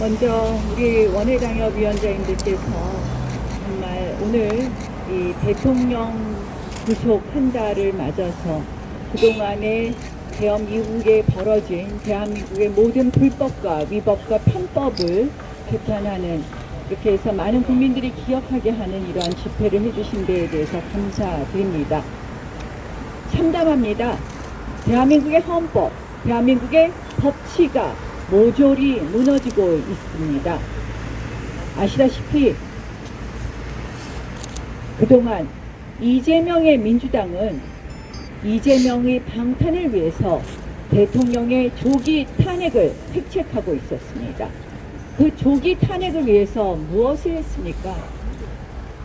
먼저 우리 원외당협위원장님들께서 정말 오늘 이 대통령 구속 한 달을 맞아서 그동안에 대한민국에 벌어진 대한민국의 모든 불법과 위법과 편법을 비판하는, 이렇게 해서 많은 국민들이 기억하게 하는 이러한 집회를 해주신 데에 대해서 감사드립니다. 참담합니다. 대한민국의 헌법, 대한민국의 법치가 모조리 무너지고 있습니다. 아시다시피 그동안 이재명의 민주당은 이재명의 방탄을 위해서 대통령의 조기 탄핵을 획책하고 있었습니다. 그 조기 탄핵을 위해서 무엇을 했습니까?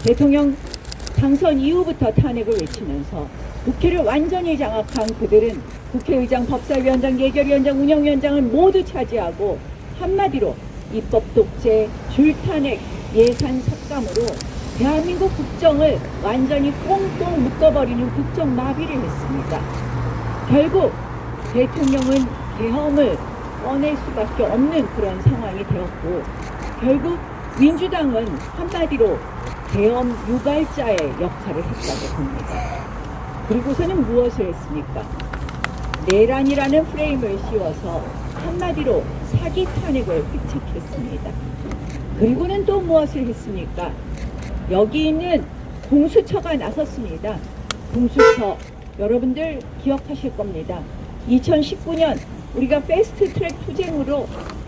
대통령 당선 이후부터 탄핵을 외치면서 국회를 완전히 장악한 그들은 국회의장, 법사위원장, 예결위원장, 운영위원장을 모두 차지하고 한마디로 입법 독재, 줄탄핵, 예산 삭감으로 대한민국 국정을 완전히 꽁꽁 묶어버리는 국정 마비를 했습니다. 결국 대통령은 계엄을 꺼낼 수밖에 없는 그런 상황이 되었고, 결국 민주당은 한마디로 계엄 유발자의 역할을 했다고 봅니다. 그리고서는 무엇을 했습니까? 내란이라는 프레임을 씌워서 한마디로 사기 탄핵을 획책했습니다. 그리고는 또 무엇을 했습니까? 여기 있는 공수처가 나섰습니다. 공수처, 여러분들 기억하실 겁니다. 2019년 우리가 패스트 트랙 투쟁으로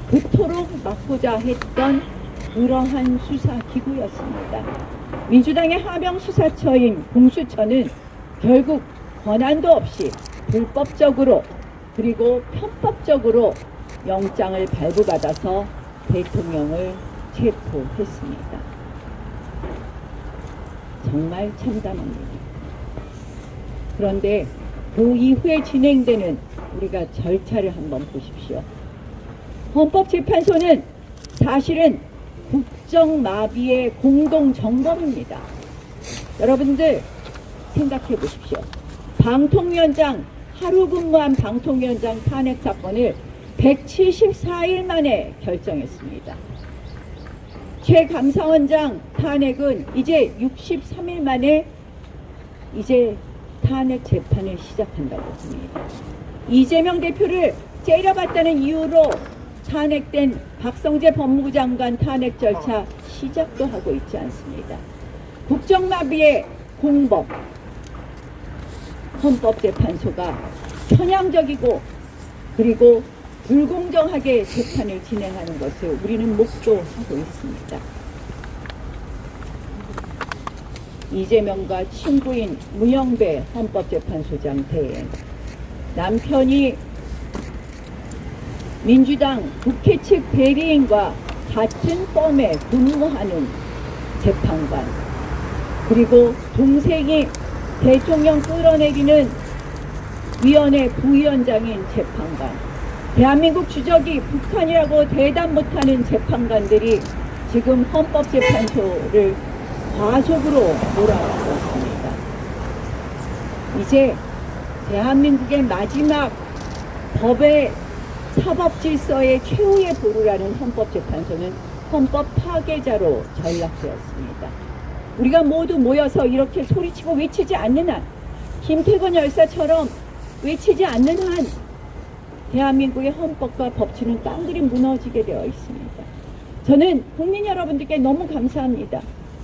그토록 막고자 했던 그러한 수사기구였습니다. 민주당의 하명 수사처인 공수처는 결국 권한도 없이 불법적으로 그리고 편법적으로 영장을 발부받아서 대통령을 체포했습니다. 정말 참담합니다. 그런데 그 이후에 진행되는 우리가 절차를 한번 보십시오. 헌법재판소는 사실은 국정마비의 공동정범입니다. 여러분들 생각해 보십시오. 방통위원장, 하루 근무한 방통위원장 탄핵 사건을 174일 만에 결정했습니다. 최 감사원장 탄핵은 이제 63일 만에 이제 탄핵 재판을 시작한다고 합니다. 이재명 대표를 째려봤다는 이유로 탄핵된 박성재 법무부 장관 탄핵 절차 시작도 하고 있지 않습니다. 국정마비의 공범, 헌법재판소가 편향적이고 그리고 불공정하게 재판을 진행하는 것을 우리는 목도하고 있습니다. 이재명과 친구인 문영배 헌법재판소장 대행, 남편이 민주당 국회 측 대리인과 같은 펌에 근무하는 재판관, 그리고 동생이 대통령 끌어내리는 위원회 부위원장인 재판관, 대한민국 주적이 북한이라고 대답 못하는 재판관들이 지금 헌법재판소를 과속으로 몰아가고 있습니다. 이제 대한민국의 마지막 법의 사법질서의 최후의 보루라는 헌법재판소는 헌법 파괴자로 전락되었습니다. 우리가 모두 모여서 이렇게 소리치고 외치지 않는 한, 김태건 열사처럼 외치지 않는 한 대한민국의 헌법과 법치는 깡그리 무너지게 되어 있습니다. 저는 국민 여러분들께 너무 감사합니다.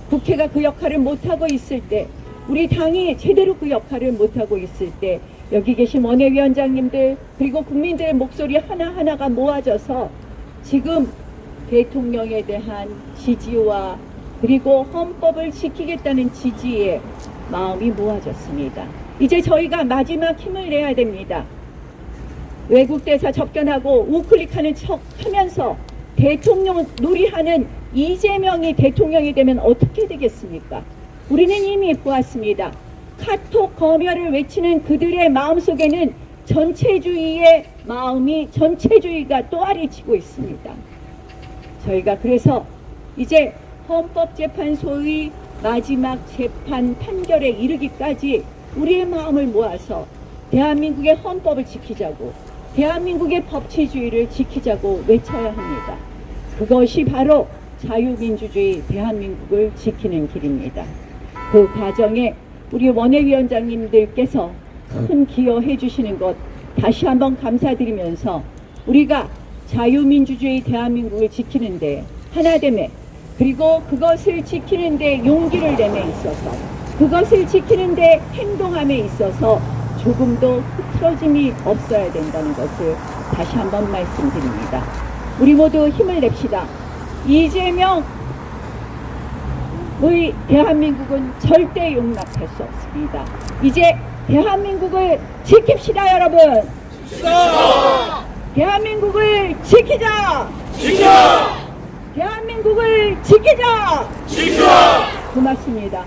국회가 그 역할을 못하고 있을 때, 우리 당이 제대로 그 역할을 못하고 있을 때 여기 계신 원외위원장님들 그리고 국민들의 목소리 하나하나가 모아져서 지금 대통령에 대한 지지와 그리고 헌법을 지키겠다는 지지에 마음이 모아졌습니다. 이제 저희가 마지막 힘을 내야 됩니다. 외국 대사 접견하고 우클릭하는 척 하면서 대통령 놀이하는 이재명이 대통령이 되면 어떻게 되겠습니까? 우리는 이미 보았습니다. 카톡 검열을 외치는 그들의 마음속에는 전체주의의 마음이, 전체주의가 또아리치고 있습니다. 저희가 그래서 이제 헌법재판소의 마지막 재판 판결에 이르기까지 우리의 마음을 모아서 대한민국의 헌법을 지키자고, 대한민국의 법치주의를 지키자고 외쳐야 합니다. 그것이 바로 자유민주주의 대한민국을 지키는 길입니다. 그 과정에 우리 원외위원장님들께서 큰 기여해 주시는 것 다시 한번 감사드리면서 우리가 자유민주주의 대한민국을 지키는데 하나됨에, 그리고 그것을 지키는데 용기를 내에 있어서, 그것을 지키는데 행동함에 있어서 조금도 흐트러짐이 없어야 된다는 것을 다시 한번 말씀드립니다. 우리 모두 힘을 냅시다. 이재명의 대한민국은 절대 용납할 수 없습니다. 이제 대한민국을 지킵시다, 여러분. 지키자! 대한민국을 지키자. 지키자! 대한민국을 지키자. 지키자! 고맙습니다.